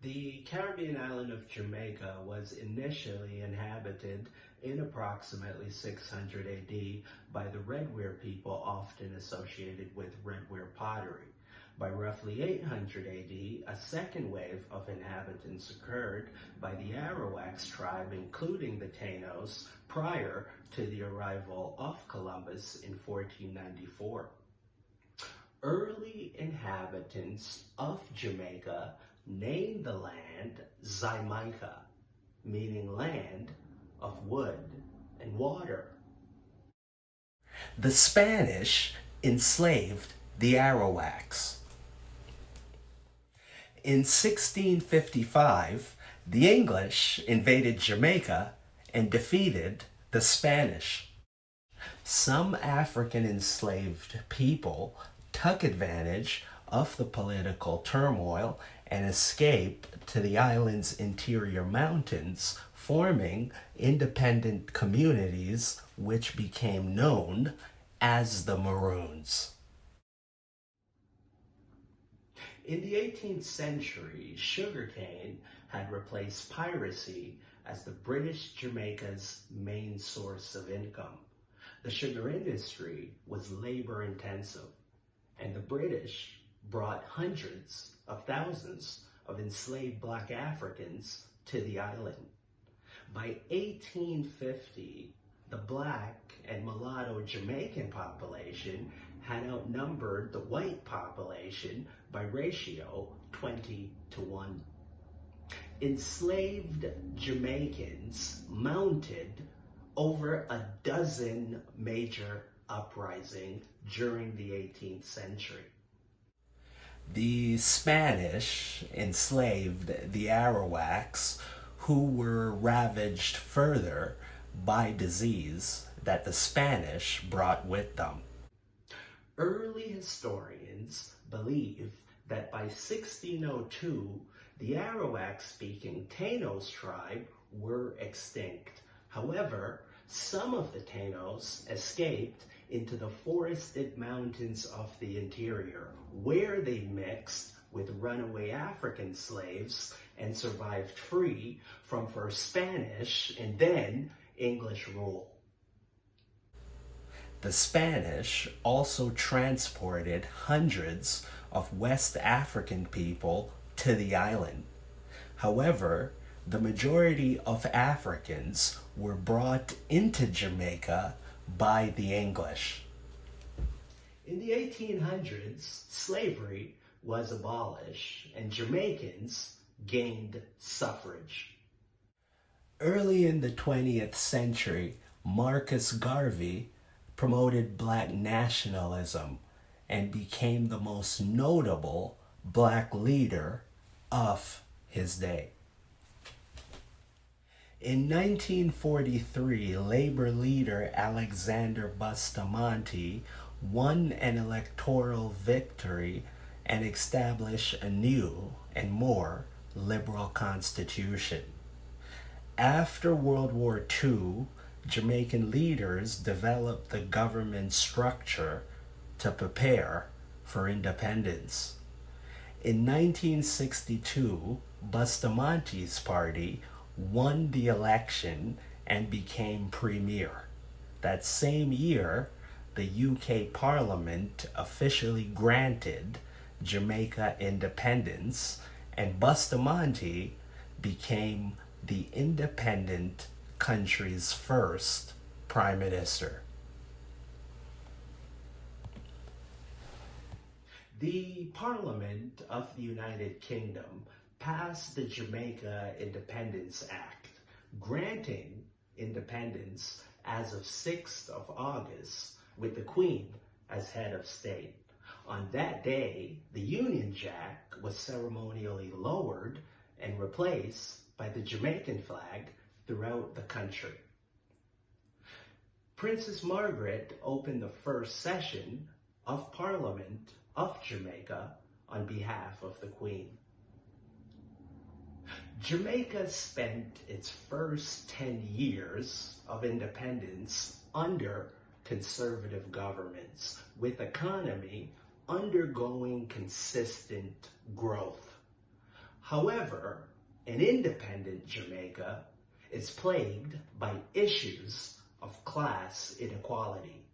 The Caribbean island of Jamaica was initially inhabited in approximately 600 AD by the Redware people, often associated with redware pottery. By roughly 800 AD, a second wave of inhabitants occurred by the Arawaks tribe, including the Taínos, prior to the arrival of Columbus in 1494. Early inhabitants of Jamaica named the land Jamaica, meaning land of wood and water. The Spanish enslaved the Arawaks. In 1655, the English invaded Jamaica and defeated the Spanish. Some African enslaved people took advantage of the political turmoil and escaped to the island's interior mountains, forming independent communities which became known as the Maroons. In the 18th century, sugarcane had replaced piracy as the British Jamaica's main source of income. The sugar industry was labor intensive, and the British brought hundreds of thousands of enslaved Black Africans to the island. By 1850, the Black and mulatto Jamaican population had outnumbered the white population by ratio 20-1. Enslaved Jamaicans mounted over a dozen major uprisings during the 18th century. The Spanish enslaved the Arawaks, who were ravaged further by disease that the Spanish brought with them. Early historians believe that by 1602, the Arawak-speaking Taínos tribe were extinct. However, some of the Taínos escaped into the forested mountains of the interior, where they mixed with runaway African slaves and survived free from first Spanish and then English rule. The Spanish also transported hundreds of West African people to the island. However, the majority of Africans were brought into Jamaica by the English. In the 1800s, slavery was abolished and Jamaicans gained suffrage. Early in the 20th century, Marcus Garvey promoted Black nationalism and became the most notable Black leader of his day. In 1943, labor leader Alexander Bustamante won an electoral victory and established a new and more liberal constitution. After World War II, Jamaican leaders developed the government structure to prepare for independence. In 1962, Bustamante's party won the election and became premier. That same year, the UK Parliament officially granted Jamaica independence, and Bustamante became the independent country's first prime minister. The Parliament of the United Kingdom passed the Jamaica Independence Act, granting independence as of 6th of August, with the Queen as head of state. On that day, the Union Jack was ceremonially lowered and replaced by the Jamaican flag throughout the country. Princess Margaret opened the first session of Parliament of Jamaica on behalf of the Queen. Jamaica spent its first 10 years of independence under conservative governments, with economy undergoing consistent growth. However, an independent Jamaica is plagued by issues of class inequality.